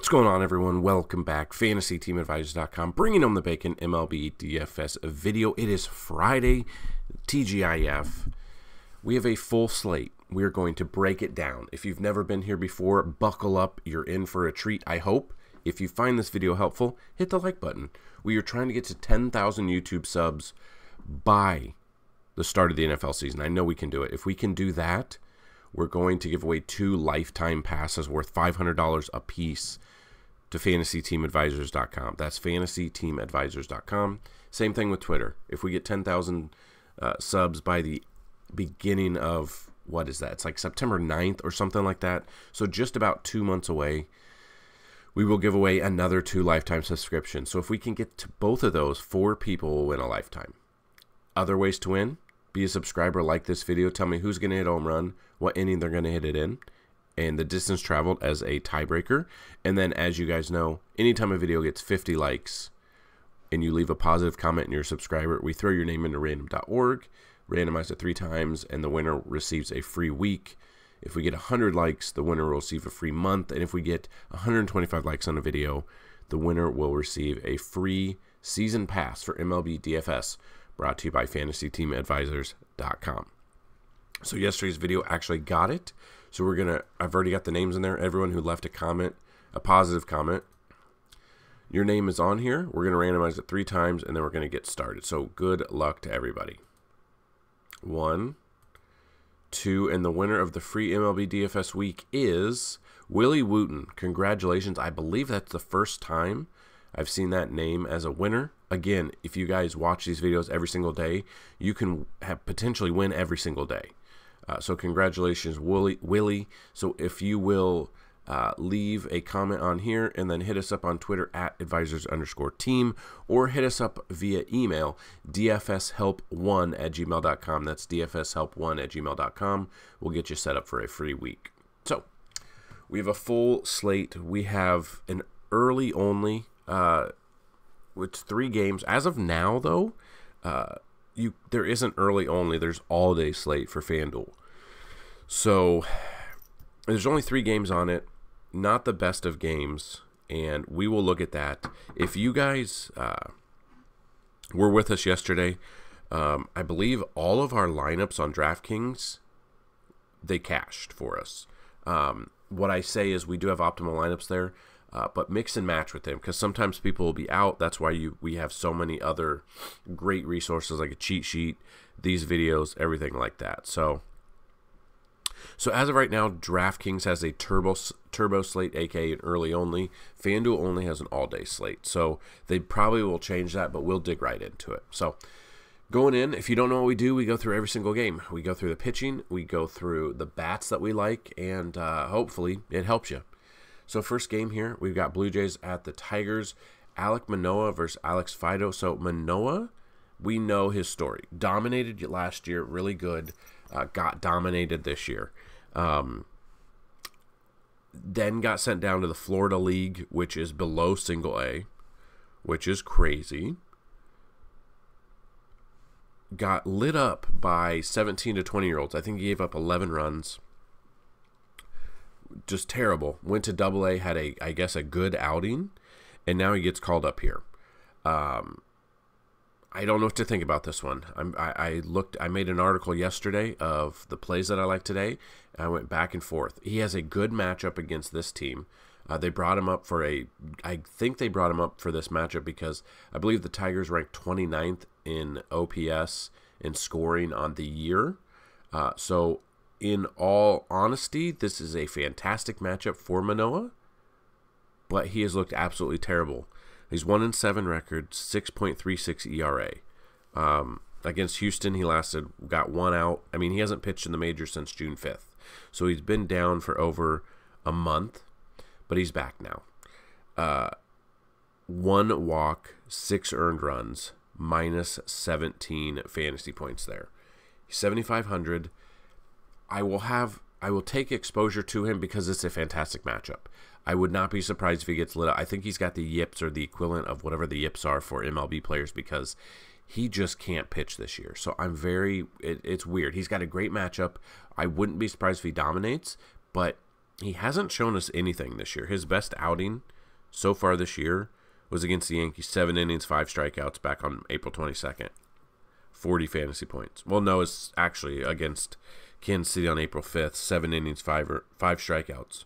What's going on, everyone? Welcome back. FantasyTeamAdvisors.com, bringing home the bacon MLB DFS video. It is Friday, TGIF. We have a full slate. We're going to break it down. If you've never been here before, buckle up. You're in for a treat, I hope. If you find this video helpful, hit the like button. We are trying to get to 10,000 YouTube subs by the start of the NFL season. I know we can do it. If we can do that, we're going to give away 2 lifetime passes worth $500 a piece to FantasyTeamAdvisors.com. That's FantasyTeamAdvisors.com. Same thing with Twitter. If we get 10,000 subs by the beginning of, what is that? It's like September 9th or something like that. So just about 2 months away, we will give away another 2 lifetime subscriptions. So if we can get to both of those, 4 people will win a lifetime. Other ways to win: be a subscriber, like this video, tell me who's going to hit a home run, what inning they're going to hit it in, and the distance traveled as a tiebreaker. And then, as you guys know, anytime a video gets 50 likes and you leave a positive comment and you're a subscriber, we throw your name into random.org, randomize it 3 times, and the winner receives a free week. If we get 100 likes, the winner will receive a free month. And if we get 125 likes on a video, the winner will receive a free season pass for MLB DFS, brought to you by FantasyTeamAdvisors.com. So yesterday's video actually got it. So I've already got the names in there. Everyone who left a comment, a positive comment, your name is on here. We're going to randomize it 3 times, and then we're going to get started. So good luck to everybody. 1, 2, and the winner of the free MLB DFS week is Willie Wooten. Congratulations. I believe that's the first time I've seen that name as a winner. Again, if you guys watch these videos every single day, you can potentially win every single day. So congratulations, Willie. So if you will leave a comment on here and then hit us up on Twitter at advisors_team, or hit us up via email, dfshelp1@gmail.com. That's dfshelp1@gmail.com. We'll get you set up for a free week. So we have a full slate. We have an early only, with 3 games. As of now, though, there isn't early only. There's all day slate for Fanduel. So there's only 3 games on it. Not the best of games, and we will look at that. If you guys were with us yesterday, I believe all of our lineups on DraftKings, they cashed for us. What I say is we do have optimal lineups there, but mix and match with them, because sometimes people will be out. That's why we have so many other great resources like a cheat sheet, these videos, everything like that. So as of right now, DraftKings has a turbo slate, aka an early only. FanDuel only has an all-day slate. So they probably will change that, but we'll dig right into it. So going in, if you don't know what we do, we go through every single game. We go through the pitching, we go through the bats that we like, and hopefully it helps you. So first game here, we've got Blue Jays at the Tigers. Alek Manoah versus Alex Fido. So Manoah, we know his story. Dominated last year, really good. Got dominated this year. Then got sent down to the Florida League, which is below single A, which is crazy. Got lit up by 17 to 20-year-olds. I think he gave up 11 runs. Just terrible. Went to Double A, had I guess a good outing, and now he gets called up here. I don't know what to think about this one. I made an article yesterday of the plays that I like today, and I went back and forth. He has a good matchup against this team. They brought him up I think they brought him up for this matchup because I believe the Tigers ranked 29th in OPS in scoring on the year. So in all honesty, this is a fantastic matchup for Manoah, but he has looked absolutely terrible. He's 1-7 record, 6.36 ERA. Against Houston, he got 1 out. I mean, he hasn't pitched in the majors since June 5th. So he's been down for over a month, but he's back now. 1 walk, 6 earned runs, minus 17 fantasy points there. He's 7,500. I will take exposure to him because it's a fantastic matchup. I would not be surprised if he gets lit up. I think he's got the yips, or the equivalent of whatever the yips are for MLB players, because he just can't pitch this year. So it's weird. He's got a great matchup. I wouldn't be surprised if he dominates, but he hasn't shown us anything this year. His best outing so far this year was against the Yankees, 7 innings, 5 strikeouts back on April 22nd. 40 fantasy points. Well, no, it's actually against Kansas City on April 5th, 7 innings, 5 strikeouts.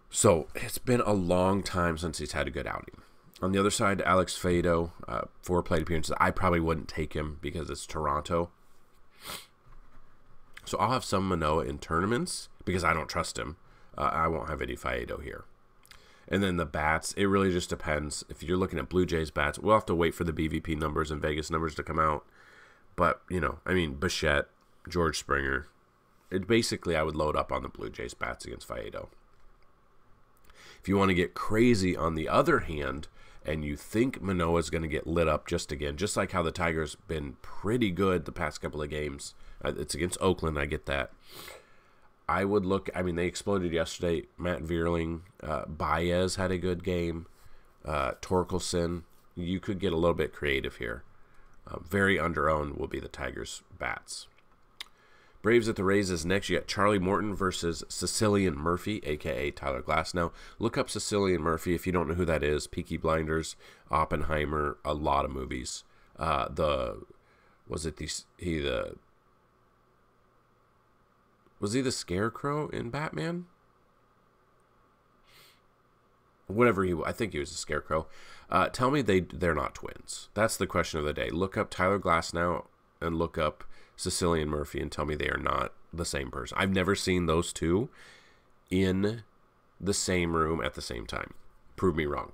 So it's been a long time since he's had a good outing. On the other side, Alex Faedo, 4 plate appearances. I probably wouldn't take him because it's Toronto. So I'll have some Manoah in tournaments because I don't trust him. I won't have any Faedo here. And then the bats, it really just depends. If you're looking at Blue Jays bats, we'll have to wait for the BVP numbers and Vegas numbers to come out. But, Bichette, George Springer. Basically, I would load up on the Blue Jays bats against Faedo. If you want to get crazy on the other hand, and you think Manoah's going to get lit up just like how the Tigers been pretty good the past couple of games. It's against Oakland, I get that. I would look, they exploded yesterday. Matt Vierling, Baez had a good game. Torkelson, you could get a little bit creative here. Very under-owned will be the Tigers' bats. Braves at the Rays is next. You got Charlie Morton versus Cecilian Murphy, a.k.a. Tyler Glasnow. Look up Cecilian Murphy if you don't know who that is. Peaky Blinders, Oppenheimer, a lot of movies. Was he the Scarecrow in Batman? Whatever I think he was a Scarecrow. Tell me they're not twins. That's the question of the day. Look up Tyler Glasnow and look up Cecilian Murphy and tell me they are not the same person. I've never seen those two in the same room at the same time. Prove me wrong.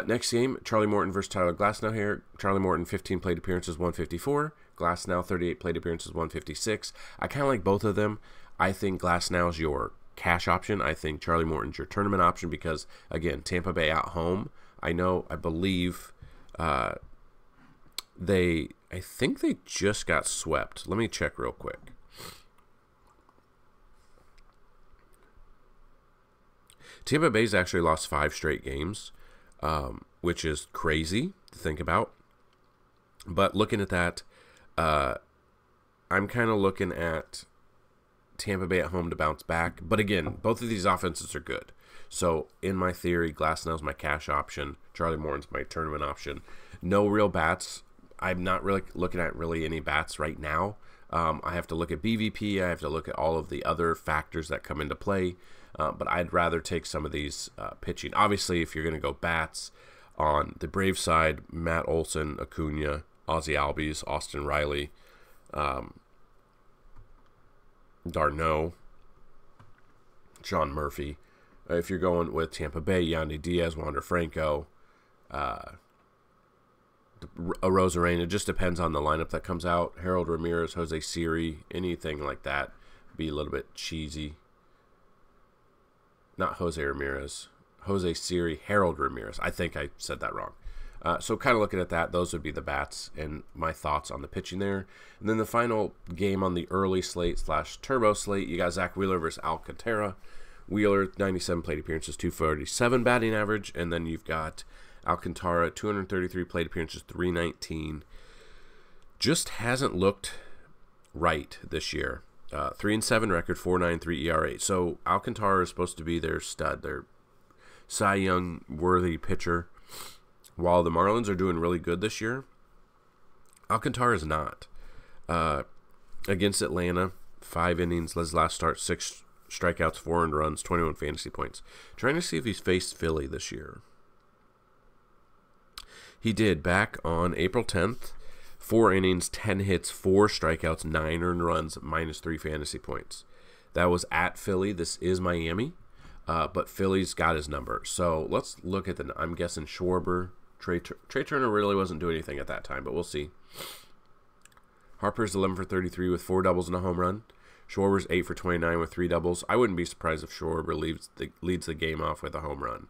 Next game, Charlie Morton versus Tyler Glasnow here. Charlie Morton, 15 plate appearances, 154. Glasnow, 38 plate appearances, 156. I kind of like both of them. I think Glasnow's your cash option. I think Charlie Morton's your tournament option because, again, Tampa Bay at home. I believe I think they just got swept. Let me check real quick. Tampa Bay's actually lost 5 straight games, which is crazy to think about. But looking at that, I'm kind of looking at Tampa Bay at home to bounce back. But again, both of these offenses are good. So in my theory, Glasnow's my cash option. Charlie Morton's my tournament option. No real bats. I'm not really looking at any bats right now. I have to look at BVP. I have to look at all of the other factors that come into play. But I'd rather take some of these pitching. Obviously, if you're going to go bats on the Braves side, Matt Olson, Acuna, Ozzie Albies, Austin Riley, d'Arnaud, Sean Murphy. If you're going with Tampa Bay, Yandy Diaz, Wander Franco, Rosarena. It just depends on the lineup that comes out. Harold Ramirez, Jose Siri, anything like that. Be a little bit cheesy. Not Jose Ramirez. Jose Siri, Harold Ramirez. I think I said that wrong. So kind of looking at that, those would be the bats and my thoughts on the pitching there. And then the final game on the early slate / turbo slate, you got Zach Wheeler versus Alcantara. Wheeler, 97 plate appearances, 247 batting average. And then you've got Alcantara, 233 plate appearances, 319. Just hasn't looked right this year. 3-7 record, 4.93 ERA. So Alcantara is supposed to be their stud, their Cy Young worthy pitcher. While the Marlins are doing really good this year, Alcantara is not. Against Atlanta, 5 innings, his last start, 6 strikeouts, 4 earned runs, 21 fantasy points. Trying to see if he's faced Philly this year. He did back on April 10th. 4 innings, 10 hits, 4 strikeouts, 9 earned runs, -3 fantasy points. That was at Philly. This is Miami, but Philly's got his number. So let's look at I'm guessing Schwarber. Trey Turner really wasn't doing anything at that time, but we'll see. Harper's 11 for 33 with 4 doubles and a home run. Schwarber's 8 for 29 with 3 doubles. I wouldn't be surprised if Schwarber leads the game off with a home run.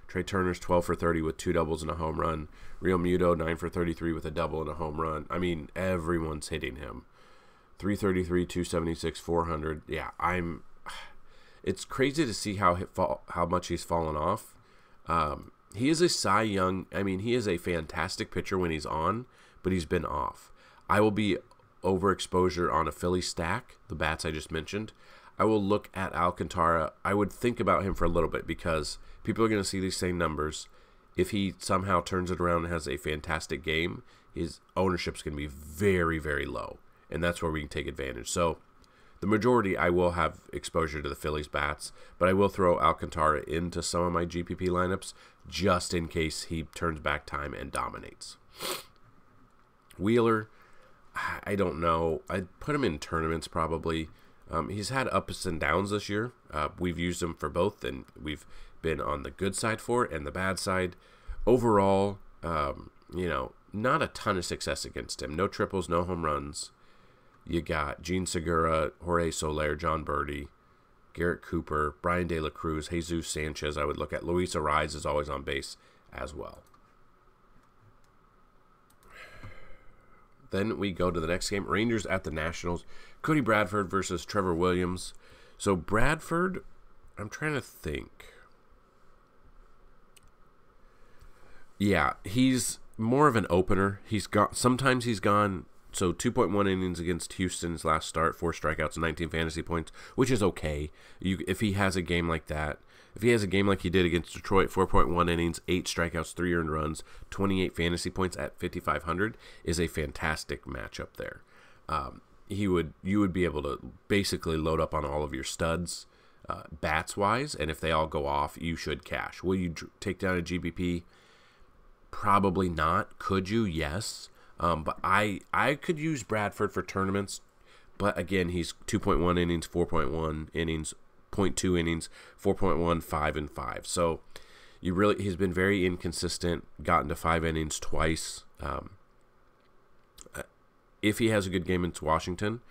Trey Turner's 12 for 30 with 2 doubles and a home run. Real Muto, 9 for 33 with a double and a home run. I mean, everyone's hitting him. 333, 276, 400. Yeah, it's crazy to see how much he's fallen off. He is a Cy Young. I mean, he is a fantastic pitcher when he's on, but he's been off. I will be overexposure on a Philly stack, the bats I just mentioned. I will look at Alcantara. I would think about him for a little bit because people are going to see these same numbers. If he somehow turns it around and has a fantastic game, his ownership's going to be very, very low. And that's where we can take advantage. So the majority, I will have exposure to the Phillies bats, but I will throw Alcantara into some of my GPP lineups just in case he turns back time and dominates. Wheeler, I don't know. I'd put him in tournaments probably. He's had ups and downs this year. We've used him for both, and we've been on the good side for it and the bad side. Overall, not a ton of success against him. No triples, no home runs. You got Gene Segura, Jorge Soler, John Birdie, Garrett Cooper, Brian De La Cruz, Jesus Sanchez. I would look at Luis Ariz is always on base as well. Then we go to the next game. Rangers at the Nationals. Cody Bradford versus Trevor Williams. So Bradford, I'm trying to think. Yeah, he's more of an opener. Sometimes he's gone. So 2.1 innings against Houston's last start, 4 strikeouts and 19 fantasy points, which is okay. If he has a game like that, if he has a game like he did against Detroit, 4.1 innings, 8 strikeouts, 3 earned runs, 28 fantasy points at 5,500 is a fantastic matchup there. You would be able to basically load up on all of your studs, bats wise, and if they all go off, you should cash. Will you take down a GBP? Probably not. Could you? Yes. But I could use Bradford for tournaments, but again, he's 2.1 innings, 4.1 innings, 0.2 innings, 4.1, 5, and 5. So he's been very inconsistent, gotten to 5 innings twice. If he has a good game against Washington,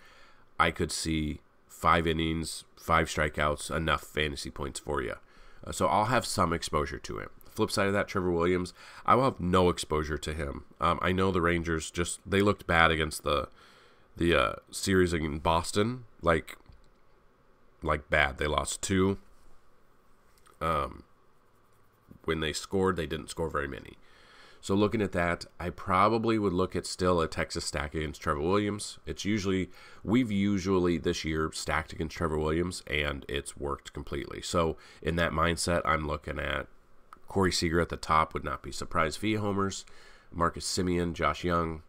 I could see 5 innings, 5 strikeouts, enough fantasy points for you. So I'll have some exposure to him. Flip side of that, Trevor Williams, I will have no exposure to him. I know the Rangers they looked bad against the series in Boston, like bad. They lost 2. When they scored, they didn't score very many. So looking at that, I probably would look at still a Texas stack against Trevor Williams. We've usually this year stacked against Trevor Williams, and it's worked completely. So in that mindset, I'm looking at Corey Seager at the top, would not be surprised. Via homers, Marcus Semien, Josh Young,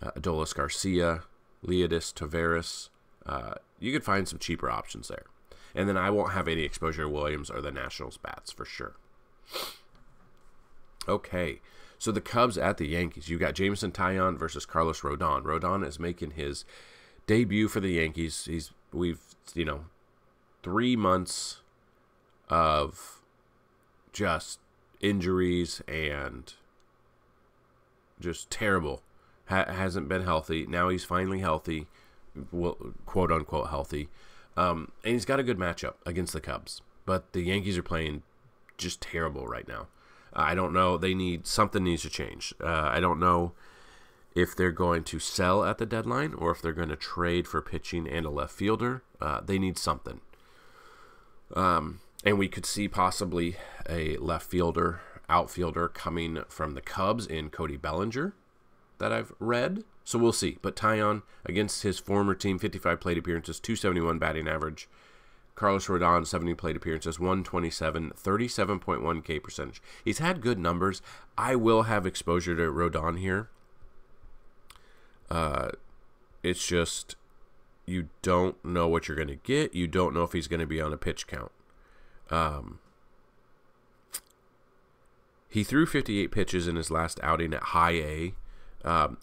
Adolis Garcia, Leodis Taveras. You could find some cheaper options there. And then I won't have any exposure to Williams or the Nationals bats for sure. Okay, so the Cubs at the Yankees. You got Jameson Taillon versus Carlos Rodon. Rodon is making his debut for the Yankees. We've 3 months of just injuries and just terrible. Hasn't been healthy. Now he's finally healthy, quote unquote healthy, and he's got a good matchup against the Cubs. But the Yankees are playing just terrible right now. I don't know. Something needs to change. I don't know if they're going to sell at the deadline or if they're going to trade for pitching and a left fielder. They need something. And we could see possibly a left fielder, outfielder coming from the Cubs in Cody Bellinger that I've read. So we'll see. But Taillon against his former team, 55 plate appearances, 271 batting average. Carlos Rodon, 70 plate appearances, 127, 37.1 K percentage. He's had good numbers. I will have exposure to Rodon here. It's just you don't know what you're going to get. You don't know if he's going to be on a pitch count. He threw 58 pitches in his last outing at high A,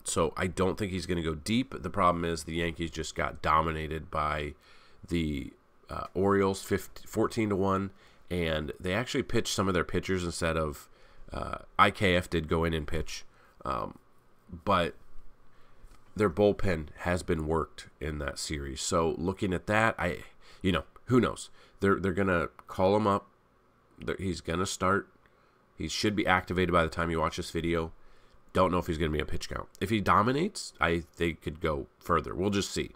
so I don't think he's going to go deep. The problem is the Yankees just got dominated by the Orioles 14-1, and they actually pitched some of their pitchers instead of IKF did go in and pitch, but their bullpen has been worked in that series. So looking at that, who knows? They're going to call him up. He's going to start. He should be activated by the time you watch this video. Don't know if he's going to be a pitch count. If he dominates, they could go further. We'll just see.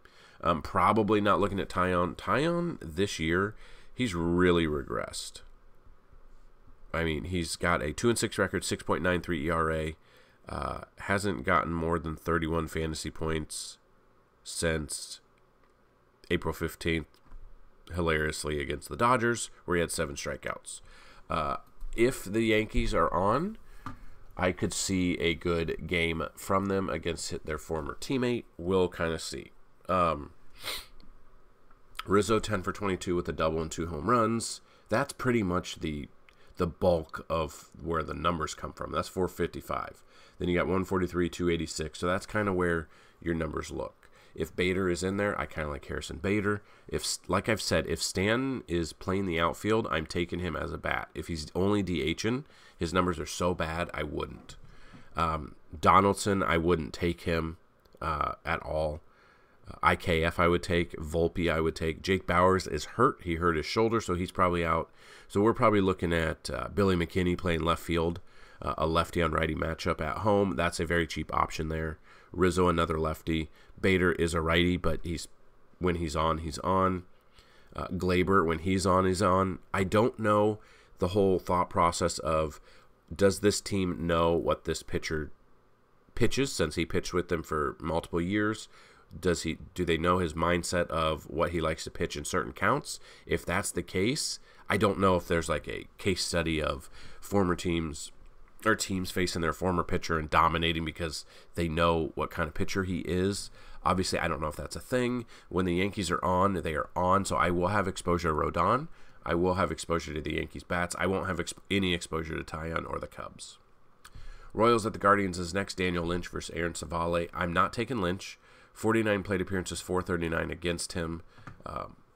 Probably not looking at Taillon. Taillon this year, he's really regressed. I mean, he's got a 2-6 record, 6.93 ERA. Hasn't gotten more than 31 fantasy points since April 15th. hilariously against the Dodgers, where he had 7 strikeouts. If the Yankees are on, I could see a good game from them against their former teammate. We'll kind of see. Rizzo 10 for 22 with a double and 2 home runs. That's pretty much the bulk of where the numbers come from. That's 455. Then you got 143, 286. So that's kind of where your numbers look. If Bader is in there, I kind of like Harrison Bader. If, like I've said, if Stan is playing the outfield, I'm taking him as a bat. If he's only DHing, his numbers are so bad, I wouldn't. Donaldson, I wouldn't take him at all. IKF I would take. Volpe I would take. Jake Bauers is hurt. He hurt his shoulder, so he's probably out. So we're probably looking at Billy McKinney playing left field, a lefty on righty matchup at home. That's a very cheap option there. Rizzo, another lefty. Bader is a righty, but when he's on, he's on. Glaber, when he's on, he's on. I don't know the whole thought process of, does this team know what this pitcher pitches, since he pitched with them for multiple years? Do they know his mindset of what he likes to pitch in certain counts? If that's the case, I don't know if there's like a case study of former teams or teams facing their former pitcher and dominating because they know what kind of pitcher he is. Obviously, I don't know if that's a thing. When the Yankees are on, they are on. So I will have exposure to Rodon. I will have exposure to the Yankees bats. I won't have any exposure to Tyon or the Cubs. Royals at the Guardians is next. Daniel Lynch versus Aaron Savale. I'm not taking Lynch. 49 plate appearances, 439 against him.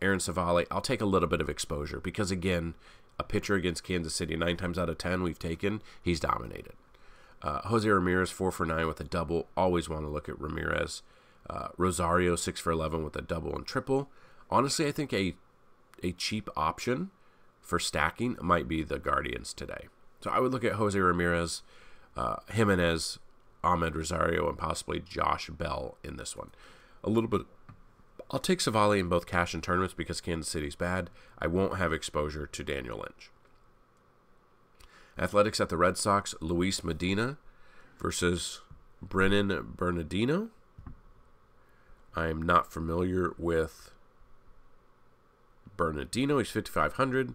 Aaron Savale, I'll take a little bit of exposure because, again, a pitcher against Kansas City, 9 times out of 10 we've taken, he's dominated. Jose Ramirez, 4 for 9 with a double. Always want to look at Ramirez. Rosario, 6 for 11 with a double and triple. Honestly, I think a cheap option for stacking might be the Guardians today. So I would look at Jose Ramirez, Jimenez, Ahmed Rosario, and possibly Josh Bell in this one. A little bit. I'll take Savale in both cash and tournaments because Kansas City's bad. I won't have exposure to Daniel Lynch. Athletics at the Red Sox, Luis Medina versus Brennan Bernardino. I am not familiar with Bernardino. He's 5,500.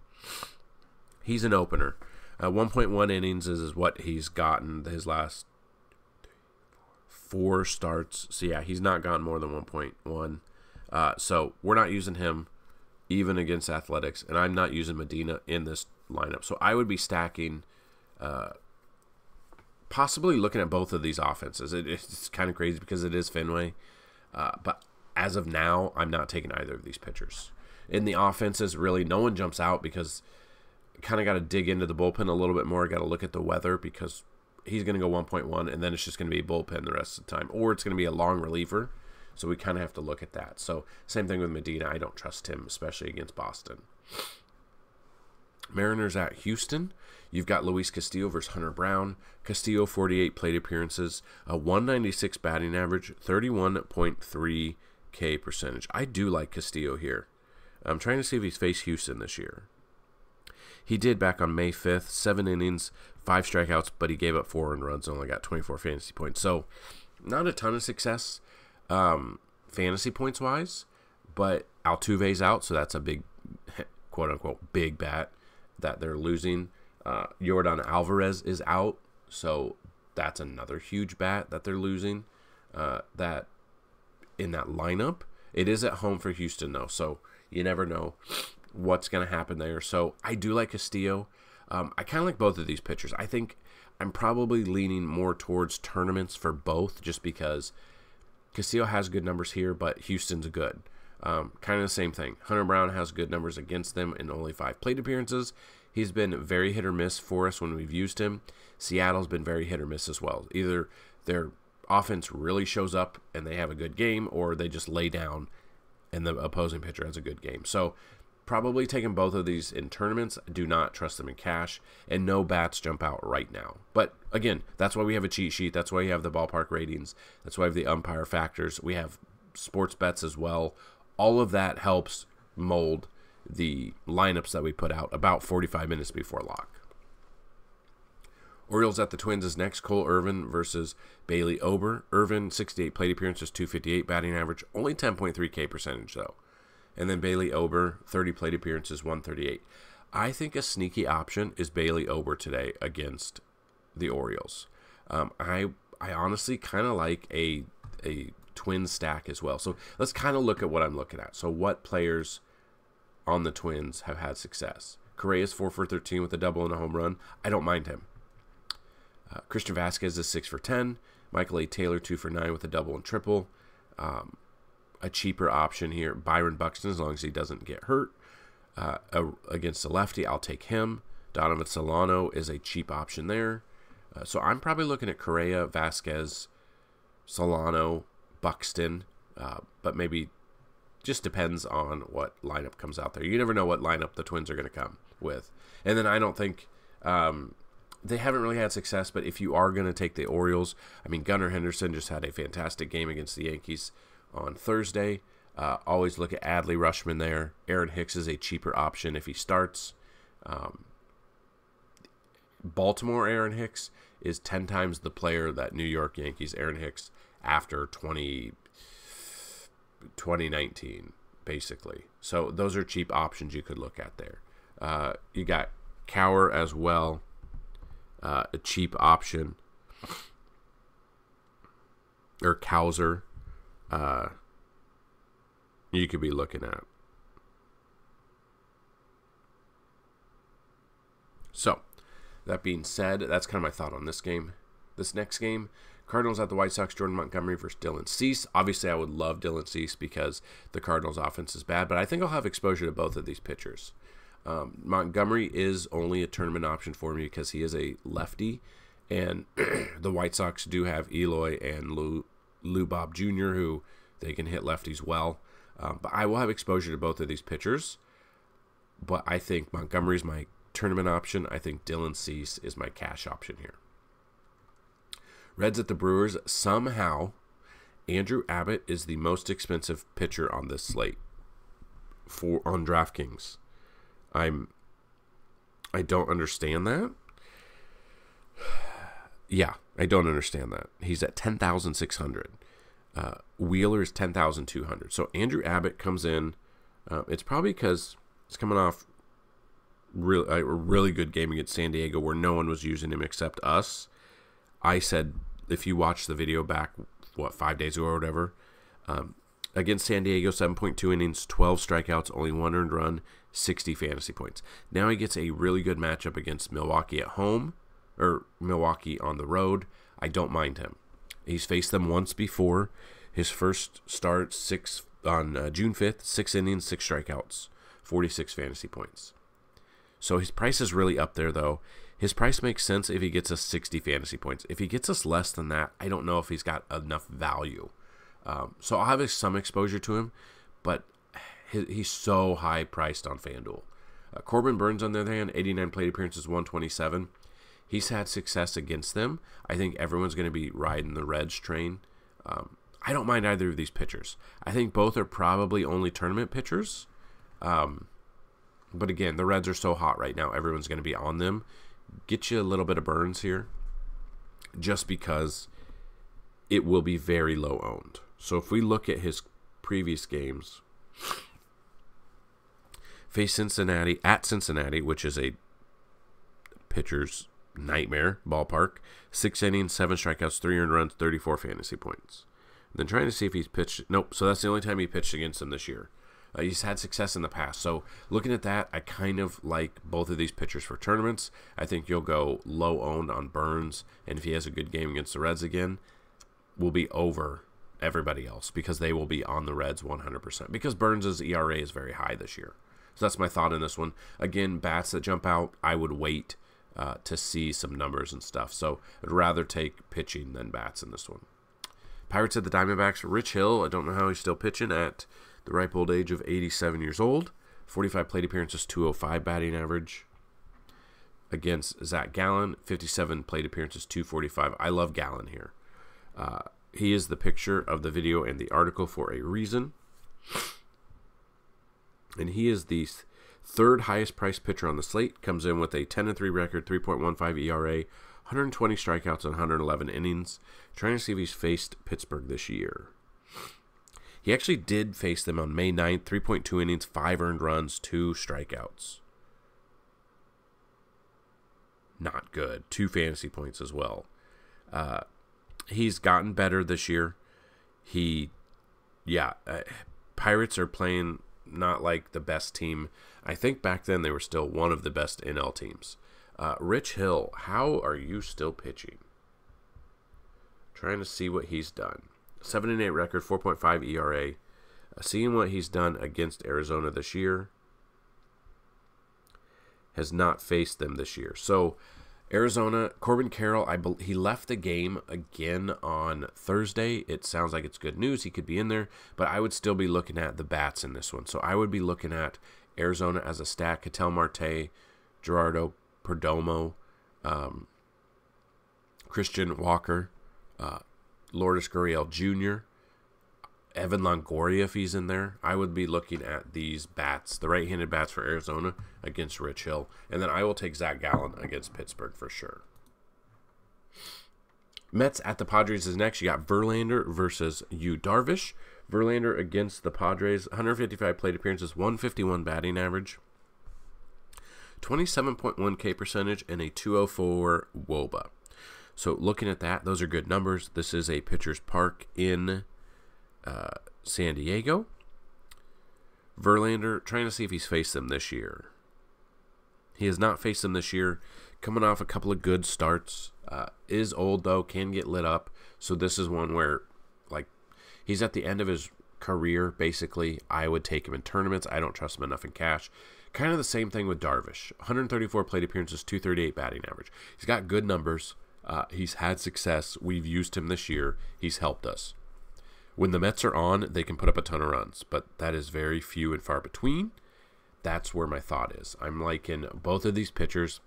He's an opener. 1.1 innings is what he's gotten his last 4 starts. So, yeah, he's not gone more than 1.1. So we're not using him even against Athletics, and I'm not using Medina in this lineup. So I would be stacking, possibly looking at both of these offenses. It's kind of crazy because it is Fenway. But as of now, I'm not taking either of these pitchers. In the offenses, really, no one jumps out because kind of got to dig into the bullpen a little bit more. Got to look at the weather because he's going to go 1.1, and then it's just going to be bullpen the rest of the time. Or it's going to be a long reliever. So we kind of have to look at that. So same thing with Medina. I don't trust him, especially against Boston. Mariners at Houston. You've got Luis Castillo versus Hunter Brown. Castillo, 48 plate appearances, a 196 batting average, 31.3 K percentage. I do like Castillo here. I'm trying to see if he's faced Houston this year. He did back on May 5th, 7 innings, 5 strikeouts, but he gave up 4 earned runs and only got 24 fantasy points. So not a ton of success fantasy points wise, but Altuve's out, so that's a big, quote unquote, big bat that they're losing. Yordan Alvarez is out, so that's another huge bat that they're losing. That in that lineup, it is at home for Houston though, so you never know what's going to happen there. So I do like Castillo. I kind of like both of these pitchers. I think I'm probably leaning more towards tournaments for both, just because Castillo has good numbers here, but Houston's good. Kind of the same thing. Hunter Brown has good numbers against them in only 5 plate appearances. He's been very hit or miss for us when we've used him. Seattle's been very hit or miss as well. Either their offense really shows up and they have a good game, or they just lay down and the opposing pitcher has a good game. So probably taking both of these in tournaments. Do not trust them in cash, and no bats jump out right now. But again, that's why we have a cheat sheet. That's why you have the ballpark ratings. That's why we have the umpire factors. We have sports bets as well. All of that helps mold the lineups that we put out about 45 minutes before lock. Orioles at the Twins is next. Cole Irvin versus Bailey Ober. Irvin, 68 plate appearances, 258 batting average, only 10.3 K percentage though. And then Bailey Ober, 30 plate appearances, 138. I think a sneaky option is Bailey Ober today against the Orioles. I honestly kind of like a twin stack as well. So let's kind of look at what I'm looking at. So what players on the Twins have had success? Correa's 4 for 13 with a double and a home run. I don't mind him. Christian Vasquez is 6 for 10. Michael A. Taylor 2 for 9 with a double and triple. A cheaper option here, Byron Buxton, as long as he doesn't get hurt. Against the lefty, I'll take him. Donovan Solano is a cheap option there. So I'm probably looking at Correa, Vasquez, Solano, Buxton, but maybe just depends on what lineup comes out there. You never know what lineup the Twins are going to come with. And then I don't think they haven't really had success, but if you are going to take the Orioles, I mean, Gunnar Henderson just had a fantastic game against the Yankees on Thursday. Always look at Adley Rutschman there. Aaron Hicks is a cheaper option if he starts. Baltimore Aaron Hicks is 10 times the player that New York Yankees Aaron Hicks after 2019, basically. So those are cheap options you could look at there. You got Cowher as well, a cheap option. Or Cowser. You could be looking at. So, that being said, that's kind of my thought on this game. This next game, Cardinals at the White Sox, Jordan Montgomery versus Dylan Cease. Obviously, I would love Dylan Cease because the Cardinals' offense is bad, but I think I'll have exposure to both of these pitchers. Montgomery is only a tournament option for me because he is a lefty, and the White Sox do have Eloy and Lou Bob Jr., who they can hit lefties well. But I will have exposure to both of these pitchers. But I think Montgomery's my tournament option. I think Dylan Cease is my cash option here. Reds at the Brewers. Somehow, Andrew Abbott is the most expensive pitcher on this slate on DraftKings. I don't understand that. Yeah, I don't understand that. He's at 10,600. Wheeler is 10,200. So Andrew Abbott comes in. It's probably because he's coming off a really good game against San Diego where no one was using him except us. I said, if you watch the video back, 5 days ago or whatever, against San Diego, 7.2 innings, 12 strikeouts, only 1 earned run, 60 fantasy points. Now he gets a really good matchup against Milwaukee at home, or Milwaukee on the road. I don't mind him. He's faced them once before. His first start on June 5th, 6 innings, 6 strikeouts, 46 fantasy points. So his price is really up there, though. His price makes sense if he gets us 60 fantasy points. If he gets us less than that, I don't know if he's got enough value. So I'll have some exposure to him, but he's so high priced on FanDuel. Corbin Burns, on the other hand, 89 plate appearances, 127. He's had success against them. I think everyone's going to be riding the Reds train. I don't mind either of these pitchers. I think both are probably only tournament pitchers. But again, the Reds are so hot right now, everyone's going to be on them. Get you a little bit of Burns here, just because it will be very low owned. So if we look at his previous games, face Cincinnati, which is a pitcher's nightmare ballpark, 6 innings, 7 strikeouts, 3 earned runs, 34 fantasy points. And then trying to see if he's pitched. Nope. So that's the only time he pitched against them this year. He's had success in the past. So looking at that, I kind of like both of these pitchers for tournaments. I think you'll go low owned on Burns, and if he has a good game against the Reds again, we'll be over everybody else because they will be on the Reds 100%. Because Burns' ERA is very high this year. So that's my thought in this one. Again, bats that jump out, I would wait to see some numbers and stuff. So I'd rather take pitching than bats in this one. Pirates at the Diamondbacks. Rich Hill, I don't know how he's still pitching at the ripe old age of 87 years old. 45 plate appearances, 205 batting average. Against Zach Gallen, 57 plate appearances, 245. I love Gallen here. He is the picture of the video and the article for a reason. And he is the third highest priced pitcher on the slate. Comes in with a 10-3 record, 3.15 ERA, 120 strikeouts and 111 innings. Trying to see if he's faced Pittsburgh this year. He actually did face them on May 9th, 3.2 innings, 5 earned runs, 2 strikeouts. Not good. 2 fantasy points as well. He's gotten better this year. Pirates are playing not like the best team. I think back then they were still one of the best NL teams. Rich Hill, how are you still pitching? Trying to see what he's done. 7-8 record, 4.5 ERA. Seeing what he's done against Arizona this year. Has not faced them this year. So, Arizona, Corbin Carroll, he left the game again on Thursday. It sounds like it's good news. He could be in there, but I would still be looking at the bats in this one. So, I would be looking at Arizona as a stack. Ketel Marte, Gerardo Perdomo, Christian Walker, Lourdes Gurriel Jr., Evan Longoria, if he's in there. I would be looking at these bats, the right-handed bats for Arizona against Rich Hill. And then I will take Zach Gallen against Pittsburgh for sure. Mets at the Padres is next. You got Verlander versus Yu Darvish. Verlander against the Padres, 155 plate appearances, 151 batting average, 27.1 K percentage, and a 204 WOBA. So looking at that, those are good numbers. This is a pitcher's park in San Diego. Verlander, trying to see if he's faced them this year. He has not faced them this year. Coming off a couple of good starts. Is old, though. Can get lit up. So this is one where, like, he's at the end of his career, basically. I would take him in tournaments. I don't trust him enough in cash. Kind of the same thing with Darvish. 134 plate appearances, 238 batting average. He's got good numbers. He's had success. We've used him this year. He's helped us. When the Mets are on, they can put up a ton of runs, but that is very few and far between. That's where my thought is. I'm liking both of these pitchers.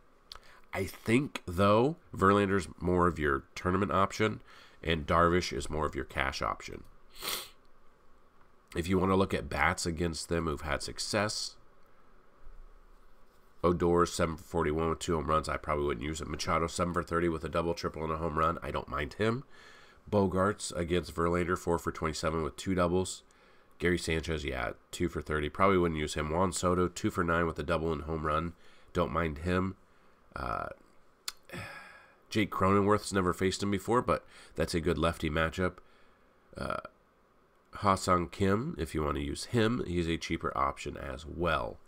I think, though, Verlander's more of your tournament option, and Darvish is more of your cash option. If you want to look at bats against them who've had success, Odor, 7 for 41 with 2 home runs. I probably wouldn't use it. Machado, 7 for 30 with a double, triple, and a home run. I don't mind him. Bogarts against Verlander, 4 for 27 with 2 doubles. Gary Sanchez, 2 for 30. Probably wouldn't use him. Juan Soto, 2 for 9 with a double and home run. Don't mind him. Jake Cronenworth's never faced him before, but that's a good lefty matchup. Ha-Sung Kim, if you want to use him, he's a cheaper option as well.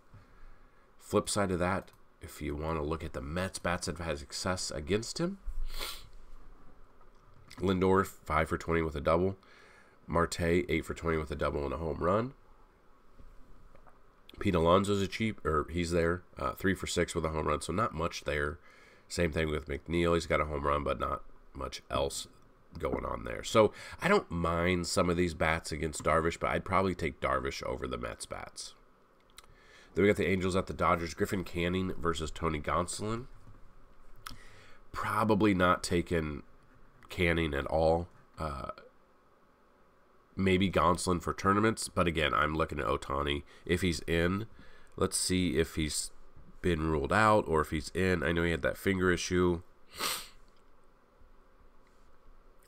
Flip side of that, if you want to look at the Mets bats that have had success against him, Lindor, 5 for 20 with a double. Marte, 8 for 20 with a double and a home run. Pete Alonso's he's there, 3 for 6 with a home run, so not much there. Same thing with McNeil. He's got a home run, but not much else going on there. So I don't mind some of these bats against Darvish, but I'd probably take Darvish over the Mets bats. Then we got the Angels at the Dodgers. Griffin Canning versus Tony Gonsolin. Probably not taking Canning at all. Maybe Gonsolin for tournaments, but again, I'm looking at Ohtani. If he's in, let's see if he's been ruled out or if he's in. I know he had that finger issue.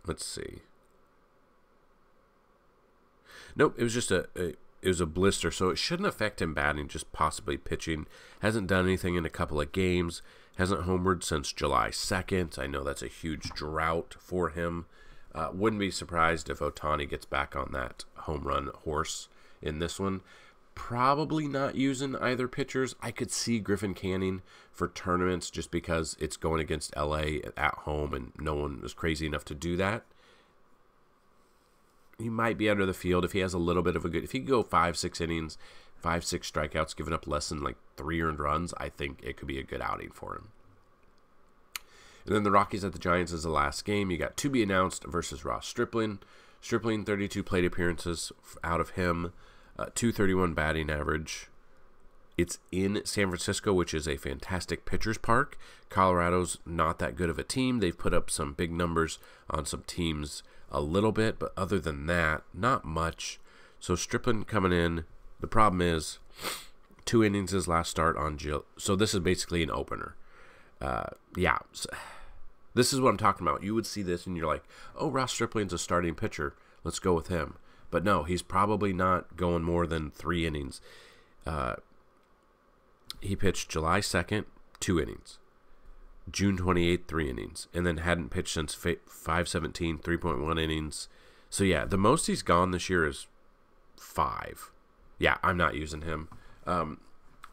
Let's see. Nope, it was just it was a blister, so it shouldn't affect him batting, just possibly pitching. Hasn't done anything in a couple of games. Hasn't homered since July 2nd. I know that's a huge drought for him. Wouldn't be surprised if Ohtani gets back on that home run horse in this one. Probably not using either pitchers. I could see Griffin Canning for tournaments just because it's going against LA at home and no one is crazy enough to do that. He might be under the field if he has a little bit of a good... If he can go 5-6 innings, 5-6 strikeouts, giving up less than like 3 earned runs, I think it could be a good outing for him. And then the Rockies at the Giants is the last game. You got to be announced versus Ross Stripling. Stripling, 32 plate appearances out of him, 231 batting average. It's in San Francisco, which is a fantastic pitcher's park. Colorado's not that good of a team. They've put up some big numbers on some teams a little bit, but other than that, not much. So Stripling coming in. The problem is 2 innings his last start on Jill. So this is basically an opener. So this is what I'm talking about. You would see this and you're like, oh, Ross Stripling's a starting pitcher. Let's go with him. But no, he's probably not going more than 3 innings. He pitched July 2nd, 2 innings. June 28th, 3 innings. And then hadn't pitched since 5/17, 3.1 innings. So yeah, the most he's gone this year is 5. Yeah, I'm not using him.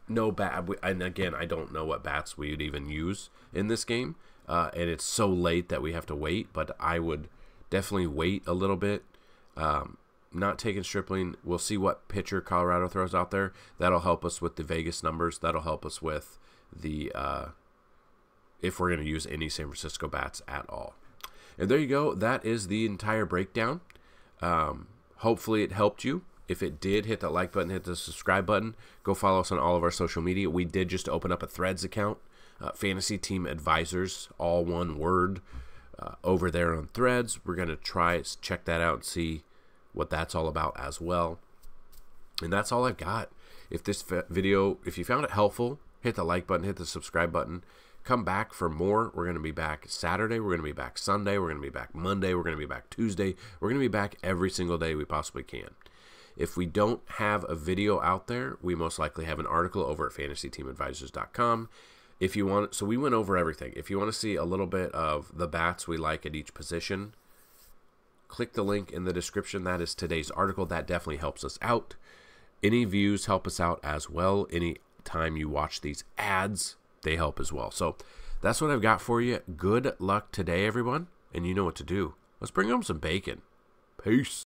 No bat, and again, I don't know what bats we would even use in this game. And it's so late that we have to wait, but I would definitely wait a little bit. Not taking Stripling. We'll see what pitcher Colorado throws out there. That'll help us with the Vegas numbers. That'll help us with the if we're going to use any San Francisco bats at all. And there you go. That is the entire breakdown. Hopefully it helped you. If it did, hit that like button, hit the subscribe button. Go follow us on all of our social media. We did just open up a Threads account, Fantasy Team Advisors, all one word, over there on Threads. We're going to try check that out and see what that's all about as well. And that's all I've got. If this video, if you found it helpful, hit the like button, hit the subscribe button. Come back for more. We're going to be back Saturday. We're going to be back Sunday. We're going to be back Monday. We're going to be back Tuesday. We're going to be back every single day we possibly can. If we don't have a video out there, we most likely have an article over at FantasyTeamAdvisors.com. If you want, so we went over everything. If you want to see a little bit of the bats we like at each position, click the link in the description. That is today's article. That definitely helps us out. Any views help us out as well. Any time you watch these ads, they help as well. So that's what I've got for you. Good luck today, everyone. And you know what to do. Let's bring home some bacon. Peace.